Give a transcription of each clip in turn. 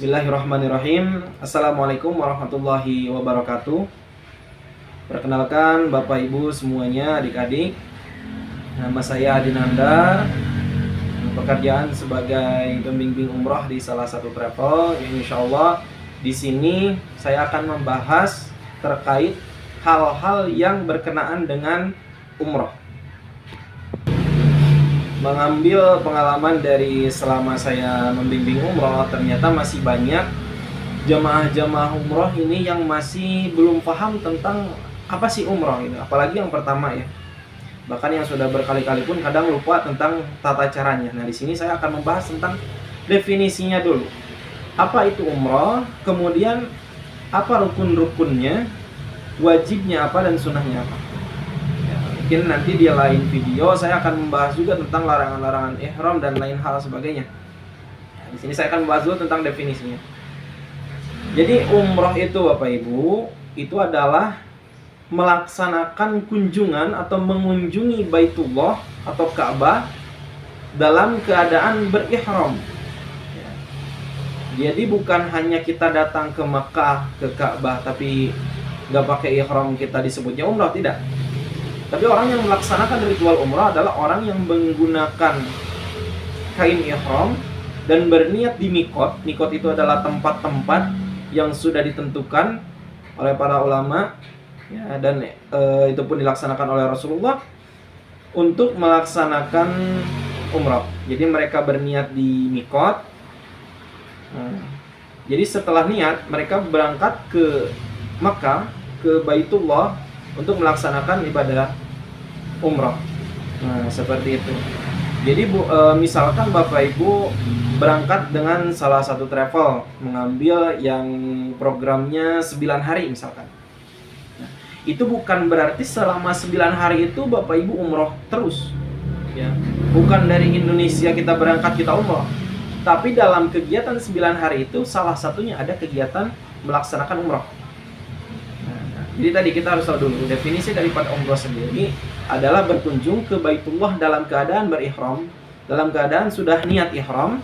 Bismillahirrahmanirrahim. Assalamualaikum warahmatullahi wabarakatuh. Perkenalkan Bapak Ibu semuanya, adik-adik. Nama saya Adi Nandar. Pekerjaan sebagai pembimbing umroh di salah satu travel. Insya Allah di sini saya akan membahas terkait hal-hal yang berkenaan dengan umroh. Mengambil pengalaman dari selama saya membimbing umroh, ternyata masih banyak jamaah-jamaah umroh ini yang masih belum paham tentang apa sih umroh itu. Apalagi yang pertama ya. Bahkan yang sudah berkali-kali pun kadang lupa tentang tata caranya. Nah, di sini saya akan membahas tentang definisinya dulu. Apa itu umroh? Kemudian apa rukun-rukunnya? Wajibnya apa dan sunnahnya apa? Mungkin nanti di lain video saya akan membahas juga tentang larangan-larangan ihram dan lain hal sebagainya. Di sini saya akan membahas dulu tentang definisinya. Jadi umroh itu Bapak Ibu, itu adalah melaksanakan kunjungan atau mengunjungi Baitullah atau Ka'bah dalam keadaan berihram. Jadi bukan hanya kita datang ke Mekah, ke Ka'bah tapi nggak pakai ihram kita disebutnya umroh, tidak. Tapi orang yang melaksanakan ritual umrah adalah orang yang menggunakan kain ihram dan berniat di mikot. Mikot itu adalah tempat-tempat yang sudah ditentukan oleh para ulama, ya, dan itu pun dilaksanakan oleh Rasulullah untuk melaksanakan umrah. Jadi mereka berniat di mikot. Jadi setelah niat mereka berangkat ke Makkah, ke Baitullah untuk melaksanakan ibadah umrah. Nah, seperti itu. Jadi misalkan Bapak Ibu berangkat dengan salah satu travel, mengambil yang programnya 9 hari misalkan. Nah, itu bukan berarti selama 9 hari itu Bapak Ibu umroh terus. Ya. Bukan dari Indonesia kita berangkat kita umroh. Tapi dalam kegiatan 9 hari itu salah satunya ada kegiatan melaksanakan umroh. Jadi tadi kita harus tahu dulu definisi daripada umroh sendiri adalah berkunjung ke Baitullah dalam keadaan berihram, dalam keadaan sudah niat ihram,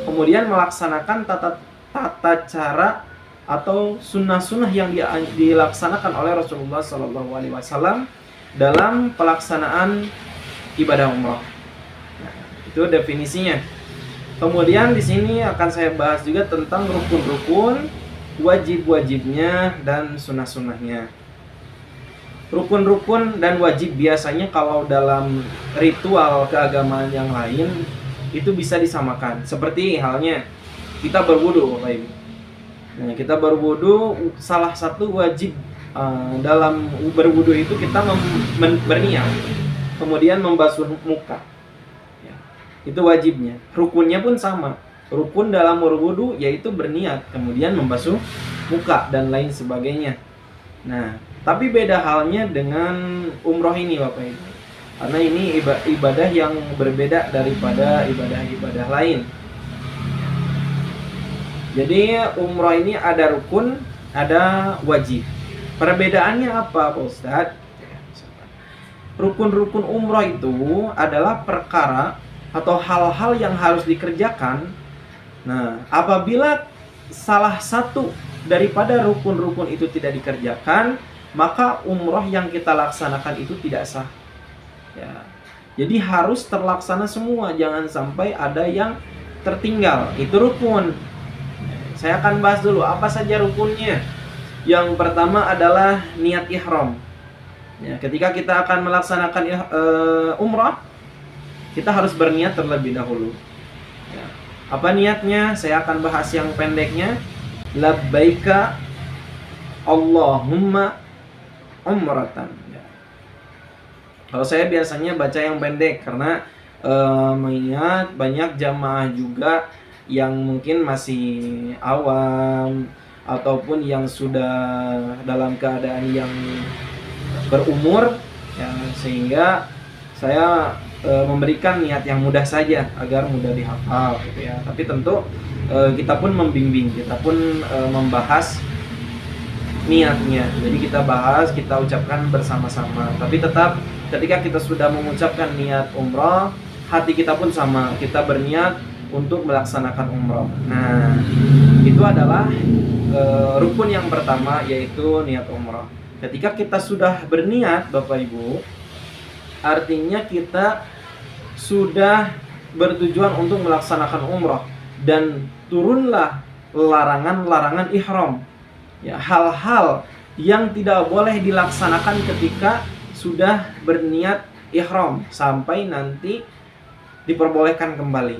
kemudian melaksanakan tata cara atau sunnah-sunnah yang dilaksanakan oleh Rasulullah SAW dalam pelaksanaan ibadah umroh. Nah, itu definisinya. Kemudian di sini akan saya bahas juga tentang rukun-rukun, wajib-wajibnya dan sunnah-sunnahnya. Rukun-rukun dan wajib biasanya kalau dalam ritual keagamaan yang lain itu bisa disamakan. Seperti halnya kita berwudu, Bapak Ibu. Nah, kita berwudu, salah satu wajib dalam berwudu itu kita berniat, kemudian membasuh muka. Ya, itu wajibnya. Rukunnya pun sama. Rukun dalam berwudu yaitu berniat, kemudian membasuh muka dan lain sebagainya. Nah, tapi beda halnya dengan umroh ini Bapak Ibu. Karena ini ibadah yang berbeda daripada ibadah-ibadah lain. Jadi umroh ini ada rukun, ada wajib. Perbedaannya apa Pak Ustadz? Rukun-rukun umroh itu adalah perkara atau hal-hal yang harus dikerjakan. Nah, apabila salah satu daripada rukun-rukun itu tidak dikerjakan, maka umroh yang kita laksanakan itu tidak sah. Ya. Jadi harus terlaksana semua, jangan sampai ada yang tertinggal. Itu rukun. Saya akan bahas dulu apa saja rukunnya. Yang pertama adalah niat ihram. Ya, ketika kita akan melaksanakan umroh, kita harus berniat terlebih dahulu. Ya. Apa niatnya? Saya akan bahas yang pendeknya. Labbaika Allahumma umratan. Ya. Kalau saya biasanya baca yang pendek karena mengingat banyak jamaah juga yang mungkin masih awam ataupun yang sudah dalam keadaan yang berumur, ya, sehingga saya memberikan niat yang mudah saja agar mudah dihafal gitu ya. Tapi tentu kita pun membimbing, kita pun membahas niatnya. Jadi kita bahas, kita ucapkan bersama-sama. Tapi tetap ketika kita sudah mengucapkan niat umrah, hati kita pun sama. Kita berniat untuk melaksanakan umroh. Nah, itu adalah rukun yang pertama, yaitu niat umroh. Ketika kita sudah berniat, Bapak Ibu, artinya kita sudah bertujuan untuk melaksanakan umroh, dan turunlah larangan-larangan ihram. Ya, hal-hal yang tidak boleh dilaksanakan ketika sudah berniat ihram sampai nanti diperbolehkan kembali.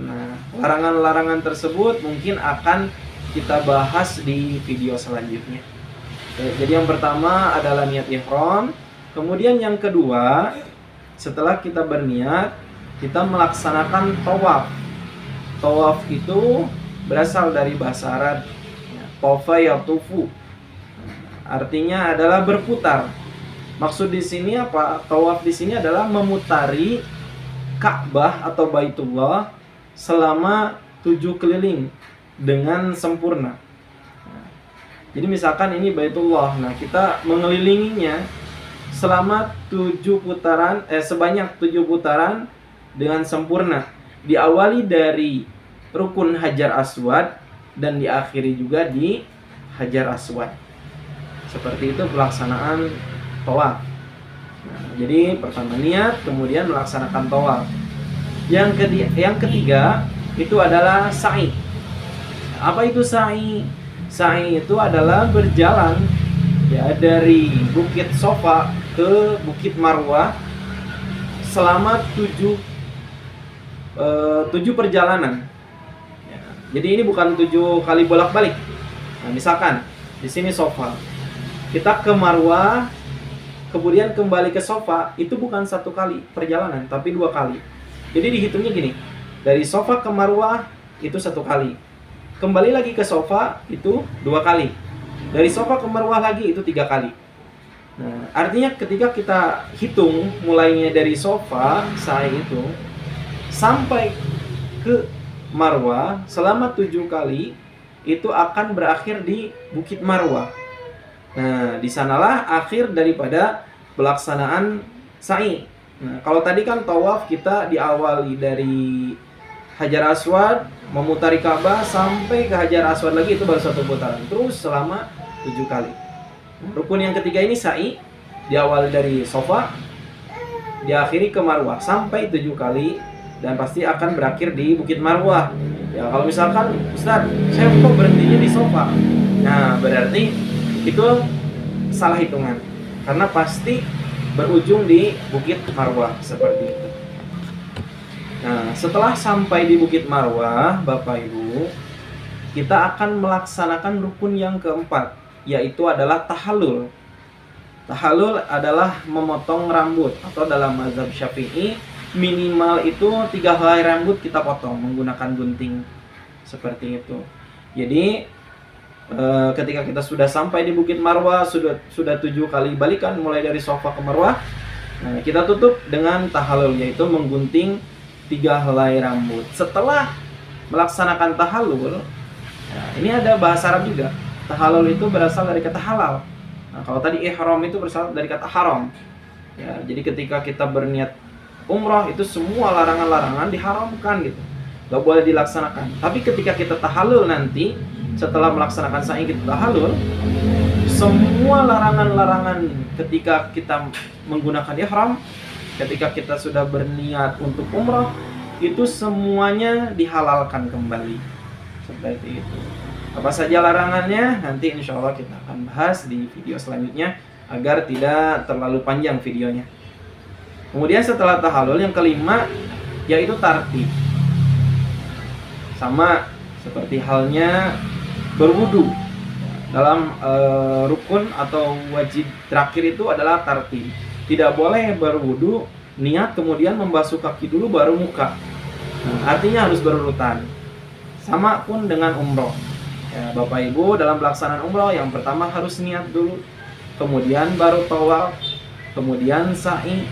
Nah, larangan-larangan tersebut mungkin akan kita bahas di video selanjutnya. Jadi yang pertama adalah niat ihram. Kemudian yang kedua, setelah kita berniat, kita melaksanakan tawaf. Tawaf itu berasal dari bahasa Arab tawafa yatufu. Artinya adalah berputar. Maksud di sini apa? Tawaf di sini adalah memutari Ka'bah atau Baitullah selama 7 keliling dengan sempurna. Jadi misalkan ini Baitullah, nah kita mengelilinginya selama 7 putaran, sebanyak 7 putaran dengan sempurna. Diawali dari rukun Hajar Aswad dan diakhiri juga di Hajar Aswad. Seperti itu pelaksanaan tawaf. Nah, jadi pertama niat, kemudian melaksanakan tawaf. Yang ketiga itu adalah sa'i. Apa itu sa'i? Sa'i itu adalah berjalan ya dari Bukit Sofa ke Bukit Marwah selama 7 perjalanan. Ya, jadi ini bukan 7 kali bolak-balik. Nah, misalkan di sini Sofa, kita ke Marwah, kemudian kembali ke Sofa, itu bukan 1 kali perjalanan, tapi 2 kali. Jadi dihitungnya gini, dari Sofa ke Marwah itu 1 kali, kembali lagi ke Sofa itu 2 kali, dari Sofa ke Marwah lagi itu 3 kali. Nah, artinya ketika kita hitung mulainya dari Sofa, sa'i itu sampai ke Marwah selama 7 kali, itu akan berakhir di Bukit Marwah. Nah, di sanalah akhir daripada pelaksanaan sa'i. Nah, kalau tadi kan tawaf kita diawali dari Hajar Aswad, memutari Ka'bah sampai ke Hajar Aswad lagi, itu baru 1 putaran, terus selama 7 kali. Rukun yang ketiga ini sa'i, diawali dari Sofa, diakhiri ke Marwah sampai 7 kali, dan pasti akan berakhir di Bukit Marwah. Ya, kalau misalkan Ustaz, saya kok berhentinya di Sofa, nah berarti itu salah hitungan, karena pasti berujung di Bukit Marwah, seperti itu. Nah, setelah sampai di Bukit Marwah, Bapak Ibu, kita akan melaksanakan rukun yang keempat, yaitu adalah tahallul. Tahallul adalah memotong rambut, atau dalam mazhab Syafi'i minimal itu 3 helai rambut kita potong menggunakan gunting, seperti itu. Jadi ketika kita sudah sampai di Bukit Marwah, sudah 7 kali balikan mulai dari Sofa ke Marwah, nah, kita tutup dengan tahallul, yaitu menggunting 3 helai rambut. Setelah melaksanakan tahallul, nah, ini ada bahasa Arab juga. Tahallul itu berasal dari kata halal. Nah, kalau tadi ihram itu berasal dari kata haram. Ya, jadi ketika kita berniat umroh itu semua larangan-larangan diharamkan gitu, gak boleh dilaksanakan. Tapi ketika kita tahallul nanti, setelah melaksanakan sa'i kita tahallul, semua larangan-larangan ketika kita menggunakan ihram, ketika kita sudah berniat untuk umroh, itu semuanya dihalalkan kembali. Seperti itu. Apa saja larangannya, nanti insya Allah kita akan bahas di video selanjutnya, agar tidak terlalu panjang videonya. Kemudian setelah tahallul, yang kelima yaitu tartib. Sama seperti halnya berwudu. Dalam rukun atau wajib terakhir itu adalah tartib. Tidak boleh berwudu, niat kemudian membasuh kaki dulu baru muka. Nah, artinya harus berurutan. Sama pun dengan umroh. Ya, Bapak Ibu, dalam pelaksanaan umroh yang pertama harus niat dulu, kemudian baru tawaf, kemudian sa'i,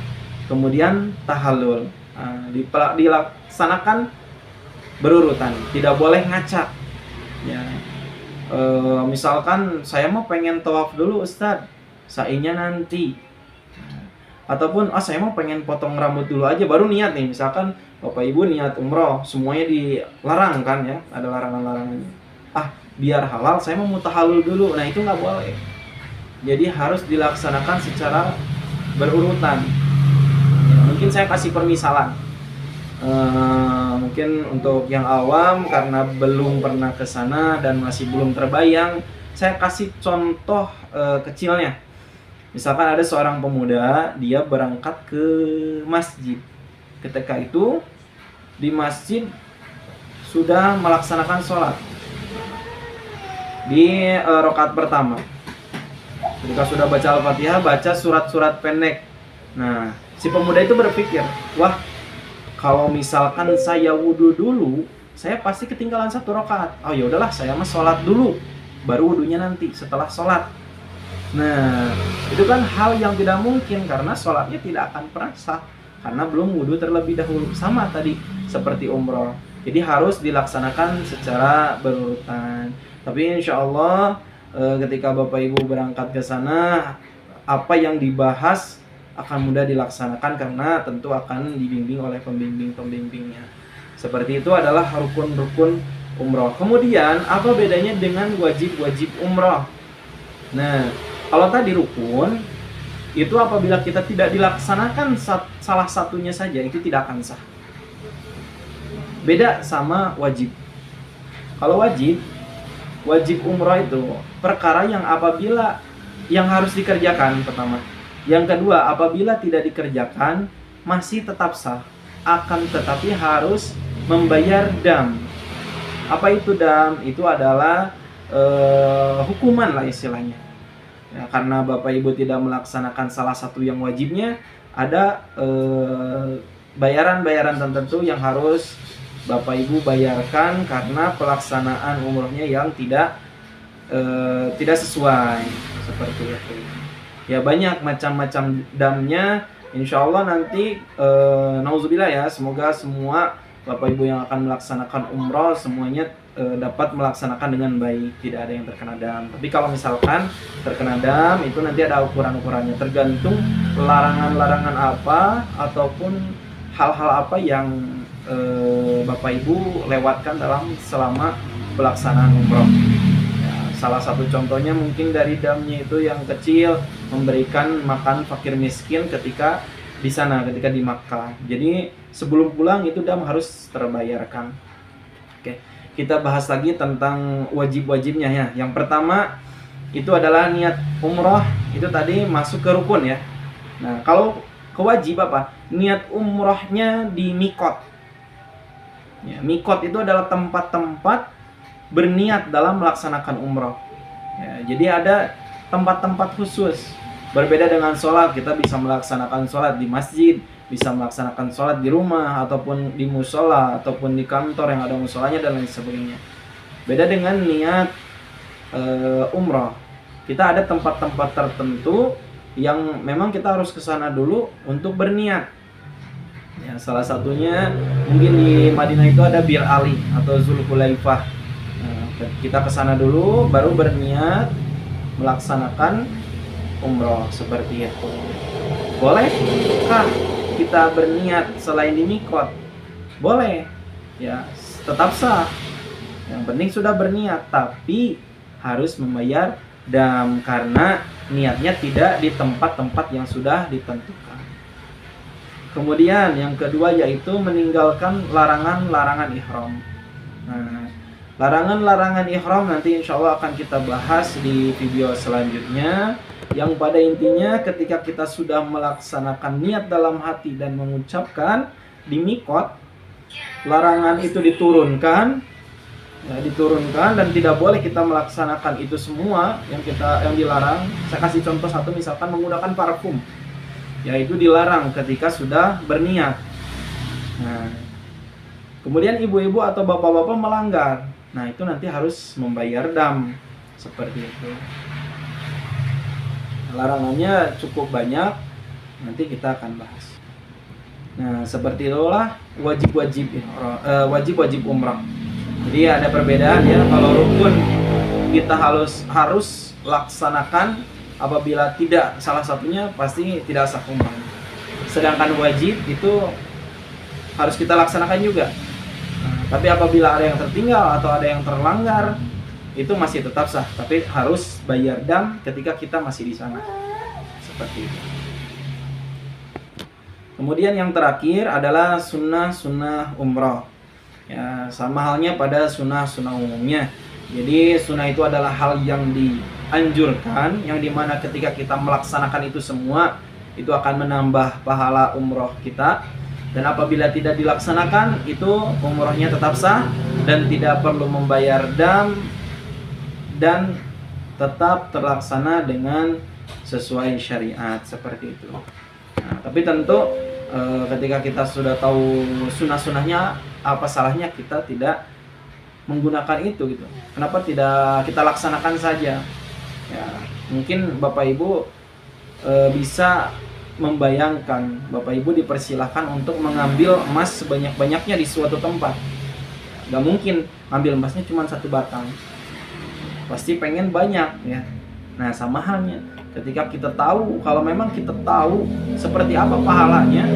kemudian tahallul. Nah, dilaksanakan berurutan, tidak boleh ngacak. Ya, misalkan saya mau pengen tawaf dulu Ustadz, sa'inya nanti. Ataupun saya mau pengen potong rambut dulu aja baru niat nih, misalkan Bapak Ibu niat umroh, semuanya dilarang kan ya, ada larangan-larangannya. Biar halal saya mau mutahalul dulu. Nah, itu nggak boleh. Jadi harus dilaksanakan secara berurutan. Mungkin saya kasih permisalan. Mungkin untuk yang awam karena belum pernah ke sana dan masih belum terbayang, saya kasih contoh kecilnya. Misalkan ada seorang pemuda, dia berangkat ke masjid. Ketika itu di masjid sudah melaksanakan sholat di rakaat pertama. Ketika sudah baca Al-Fatihah, baca surat-surat pendek. Nah, si pemuda itu berpikir, wah, kalau misalkan saya wudhu dulu, saya pasti ketinggalan 1 rakaat. Oh ya udahlah, saya mah sholat dulu, baru wudhunya nanti setelah sholat. Nah, itu kan hal yang tidak mungkin karena sholatnya tidak akan pernah sah karena belum wudhu terlebih dahulu. Sama tadi seperti umroh. Jadi harus dilaksanakan secara berurutan. Tapi insya Allah ketika Bapak Ibu berangkat ke sana, apa yang dibahas akan mudah dilaksanakan karena tentu akan dibimbing oleh pembimbing-pembimbingnya. Seperti itu adalah rukun-rukun umroh. Kemudian apa bedanya dengan wajib-wajib umroh? Nah, kalau tadi rukun, itu apabila kita tidak dilaksanakan salah satunya saja, itu tidak akan sah. Beda sama wajib. Kalau wajib umroh itu perkara yang apabila yang harus dikerjakan pertama. Yang kedua, apabila tidak dikerjakan, masih tetap sah. Akan tetapi harus membayar dam. Apa itu dam? Itu adalah hukuman lah istilahnya. Ya, karena Bapak Ibu tidak melaksanakan salah satu yang wajibnya, ada bayaran-bayaran tertentu yang harus Bapak Ibu bayarkan karena pelaksanaan umrohnya yang tidak sesuai seperti itu. Ya banyak macam-macam damnya. Insya Allah nanti nauzubillah ya, semoga semua Bapak Ibu yang akan melaksanakan umroh semuanya dapat melaksanakan dengan baik, tidak ada yang terkena dam. Tapi kalau misalkan terkena dam, itu nanti ada ukuran-ukurannya, tergantung larangan-larangan apa ataupun hal-hal apa yang Bapak Ibu lewatkan selama pelaksanaan umroh. Ya, salah satu contohnya mungkin dari damnya itu yang kecil, memberikan makan fakir miskin ketika di sana, ketika di Makkah. Jadi sebelum pulang itu dam harus terbayarkan. Oke, kita bahas lagi tentang wajib-wajibnya ya. Yang pertama itu adalah niat umroh, itu tadi masuk ke rukun ya. Nah, kalau kewajib apa? Niat umrohnya di mikot. Ya, mikot itu adalah tempat-tempat berniat dalam melaksanakan umroh. Ya, jadi ada tempat-tempat khusus. Berbeda dengan sholat, kita bisa melaksanakan sholat di masjid, bisa melaksanakan sholat di rumah, ataupun di musola, ataupun di kantor yang ada musolanya dan lain sebagainya. Beda dengan niat umroh. Kita ada tempat-tempat tertentu yang memang kita harus ke sana dulu untuk berniat. Ya, salah satunya mungkin di Madinah itu ada Bir Ali atau Zulhulaifah. Nah, kita ke sana dulu baru berniat melaksanakan umroh seperti itu. Bolehkah kita berniat selain di mikot? Boleh. Ya, tetap sah. Yang penting sudah berniat, tapi harus membayar dam karena niatnya tidak di tempat-tempat yang sudah ditentukan. Kemudian yang kedua yaitu meninggalkan larangan-larangan ihram. Nah, larangan-larangan ihram nanti insya Allah akan kita bahas di video selanjutnya. Yang pada intinya ketika kita sudah melaksanakan niat dalam hati dan mengucapkan di mikot, larangan itu diturunkan, dan tidak boleh kita melaksanakan itu semua yang dilarang. Saya kasih contoh satu, misalkan menggunakan parfum. Yaitu dilarang ketika sudah berniat. Nah, kemudian ibu-ibu atau bapak-bapak melanggar. Nah, itu nanti harus membayar dam. Seperti itu. Larangannya cukup banyak. Nanti kita akan bahas. Nah, seperti itulah wajib-wajib umrah. Jadi ada perbedaan ya. Kalau rukun kita harus laksanakan. Apabila tidak salah satunya pasti tidak sah umrah. sedangkan wajib itu harus kita laksanakan juga. Tapi apabila ada yang tertinggal atau ada yang terlanggar, itu masih tetap sah, tapi harus bayar dam ketika kita masih di sana. Seperti itu. Kemudian yang terakhir adalah sunnah-sunnah umrah. Ya, sama halnya pada sunnah-sunnah umumnya. Jadi sunnah itu adalah hal yang dianjurkan, yang dimana ketika kita melaksanakan itu semua, itu akan menambah pahala umroh kita. Dan apabila tidak dilaksanakan, itu umrohnya tetap sah dan tidak perlu membayar dam dan tetap terlaksana dengan sesuai syariat, seperti itu. Nah, tapi tentu ketika kita sudah tahu sunnah-sunnahnya, apa salahnya kita tidak menggunakan itu gitu. Kenapa tidak kita laksanakan saja? Ya, mungkin Bapak Ibu bisa membayangkan, Bapak Ibu dipersilahkan untuk mengambil emas sebanyak-banyaknya di suatu tempat. Gak mungkin ambil emasnya cuma 1 batang. Pasti pengen banyak ya. Nah, sama halnya ketika kita tahu, kalau memang kita tahu seperti apa pahalanya,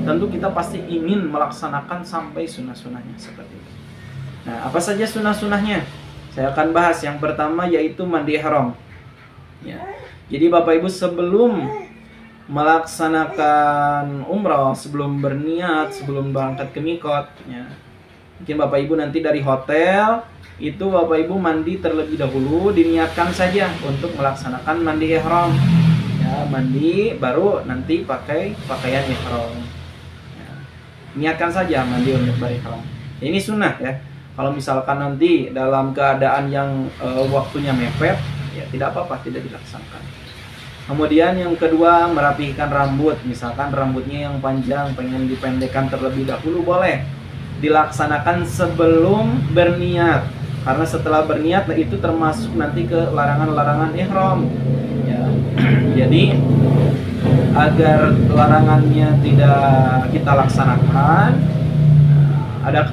tentu kita pasti ingin melaksanakan sampai sunnah-sunnahnya seperti itu. Nah, apa saja sunnah-sunnahnya? Saya akan bahas. Yang pertama yaitu mandi ihram. Ya. Jadi Bapak Ibu sebelum melaksanakan umrah, sebelum berniat, sebelum berangkat ke mikot, ya, mungkin Bapak Ibu nanti dari hotel itu Bapak Ibu mandi terlebih dahulu, diniatkan saja untuk melaksanakan mandi ihram. Ya, mandi baru nanti pakai pakaian ihram. Ya, niatkan saja mandi untuk berihram. Ini sunnah ya. Kalau misalkan nanti dalam keadaan yang waktunya mepet, ya tidak apa-apa, tidak dilaksanakan. Kemudian yang kedua, merapihkan rambut. Misalkan rambutnya yang panjang, pengen dipendekkan terlebih dahulu, boleh dilaksanakan sebelum berniat. Karena setelah berniat, nah itu termasuk nanti ke larangan-larangan ihram. Ya. Jadi agar larangannya tidak kita laksanakan,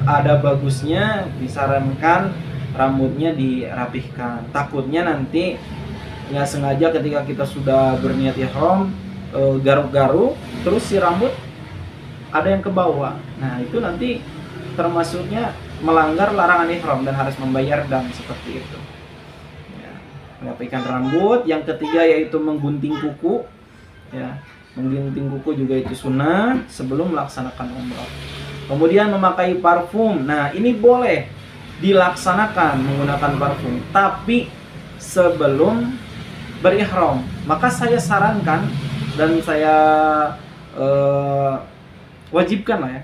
ada bagusnya disarankan rambutnya dirapihkan. Takutnya nanti nggak sengaja ketika kita sudah berniat ihram garuk-garuk, terus si rambut ada yang ke bawah. Nah itu nanti termasuknya melanggar larangan ihram dan harus membayar dam, seperti itu. Ya, merapihkan rambut. Yang ketiga yaitu menggunting kuku. Ya, menggunting kuku juga itu sunnah sebelum melaksanakan umrah. Kemudian memakai parfum. Nah ini boleh dilaksanakan menggunakan parfum, tapi sebelum berihram. Maka saya sarankan dan saya wajibkan lah ya,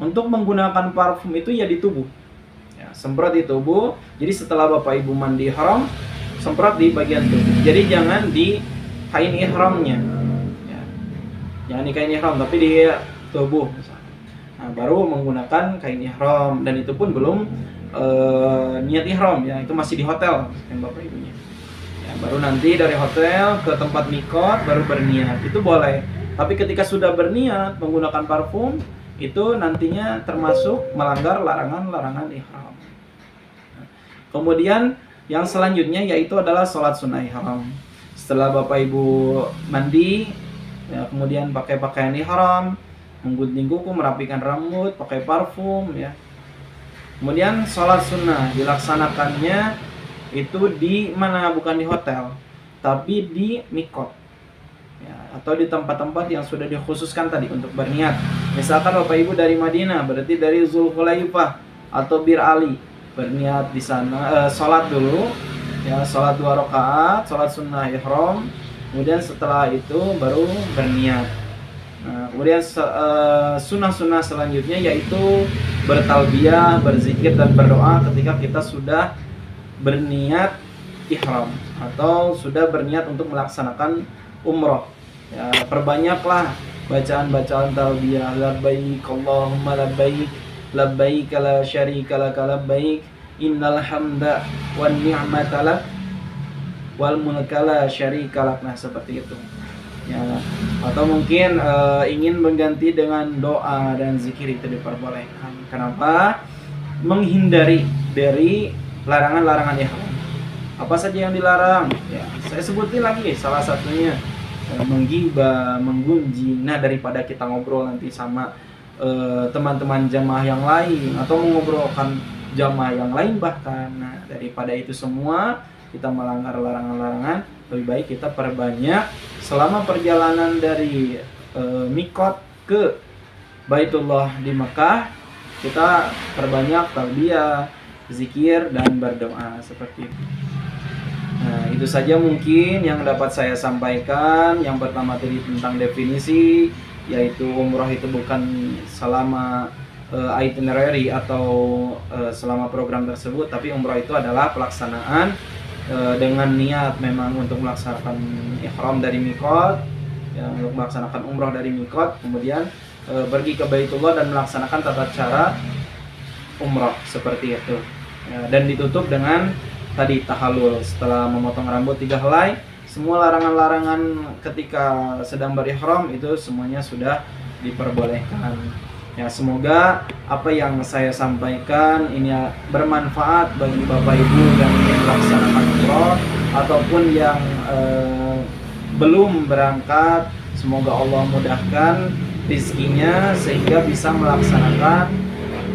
untuk menggunakan parfum itu ya di tubuh. Ya, semprot di tubuh. Jadi setelah Bapak Ibu mandi ihram, semprot di bagian tubuh. Jadi jangan di kain ihramnya. Ya, jangan di kain ihram, tapi di tubuh misalnya. Nah, baru menggunakan kain ihram, dan itu pun belum niat ihram ya, itu masih di hotel yang Bapak Ibunya. Ya, baru nanti dari hotel ke tempat mikot baru berniat, itu boleh. Tapi ketika sudah berniat menggunakan parfum, itu nantinya termasuk melanggar larangan-larangan ihram. Kemudian yang selanjutnya yaitu adalah sholat sunnah ihram. Setelah Bapak Ibu mandi, ya, kemudian pakai pakaian ihram, menggunting kuku, merapikan rambut, pakai parfum, ya. Kemudian sholat sunnah dilaksanakannya itu di mana? Bukan di hotel, tapi di mikot, ya, atau di tempat-tempat yang sudah dikhususkan tadi untuk berniat. Misalkan Bapak Ibu dari Madinah, berarti dari Zulhulaifah atau Bir Ali, berniat di sana, sholat dulu, ya, sholat 2 rakaat, sholat sunnah ihram, kemudian setelah itu baru berniat. Nah, kemudian sunnah-sunnah selanjutnya yaitu bertalbiyah, berzikir dan berdoa ketika kita sudah berniat ihram atau sudah berniat untuk melaksanakan umroh. Ya, perbanyaklah bacaan-bacaan talbiyah, labbaik Allahumma labbaik, labbaik la syarika lak labbaik, innal hamda wan ni'mata lak wal mulka la syarika lak. Nah, seperti itu. Ya, atau mungkin ingin mengganti dengan doa dan zikir, itu diperbolehkan. Kenapa? Menghindari dari larangan-larangan ihram. Apa saja yang dilarang? Ya, saya sebutin lagi salah satunya menggibah, menggunjing. Nah, daripada kita ngobrol nanti sama teman-teman jamaah yang lain atau mengobrolkan jamaah yang lain bahkan. Nah, daripada itu semua kita melanggar larangan-larangan, lebih baik kita perbanyak selama perjalanan dari mikot ke Baitullah di Mekah, kita perbanyak talbiyah, zikir, dan berdoa seperti itu. Nah, itu saja mungkin yang dapat saya sampaikan. Yang pertama tadi tentang definisi, yaitu umroh itu bukan selama itinerary atau selama program tersebut, tapi umroh itu adalah pelaksanaan dengan niat memang untuk melaksanakan ihram dari mikot, ya, untuk melaksanakan umroh dari mikot, kemudian pergi ke Baitullah dan melaksanakan tata cara umroh seperti itu, ya, dan ditutup dengan tadi tahalul setelah memotong rambut 3 helai. Semua larangan-larangan ketika sedang berihram itu semuanya sudah diperbolehkan. Ya, semoga apa yang saya sampaikan ini bermanfaat bagi Bapak Ibu yang ingin melaksanakan umroh ataupun yang belum berangkat. Semoga Allah mudahkan rezekinya sehingga bisa melaksanakan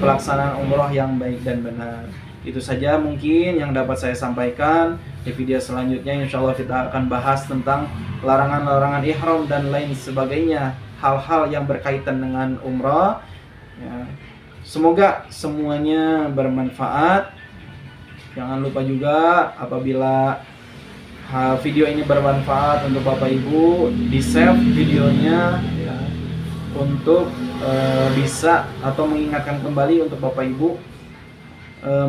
pelaksanaan umroh yang baik dan benar. Itu saja mungkin yang dapat saya sampaikan. Di video selanjutnya insya Allah kita akan bahas tentang larangan-larangan ihram dan lain sebagainya, hal-hal yang berkaitan dengan umrah, ya. Semoga semuanya bermanfaat. Jangan lupa juga apabila video ini bermanfaat untuk Bapak Ibu, di save videonya, ya, untuk bisa atau mengingatkan kembali untuk Bapak Ibu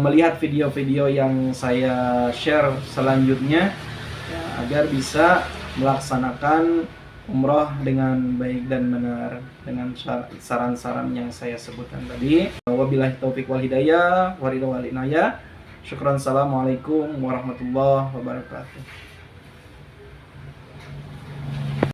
melihat video-video yang saya share selanjutnya, ya, agar bisa melaksanakan umroh dengan baik dan benar dengan saran-saran yang saya sebutkan tadi. Wabillahi taufiq wal hidayah, waridha wal inayah. Syukran. Assalamualaikum warahmatullahi wabarakatuh.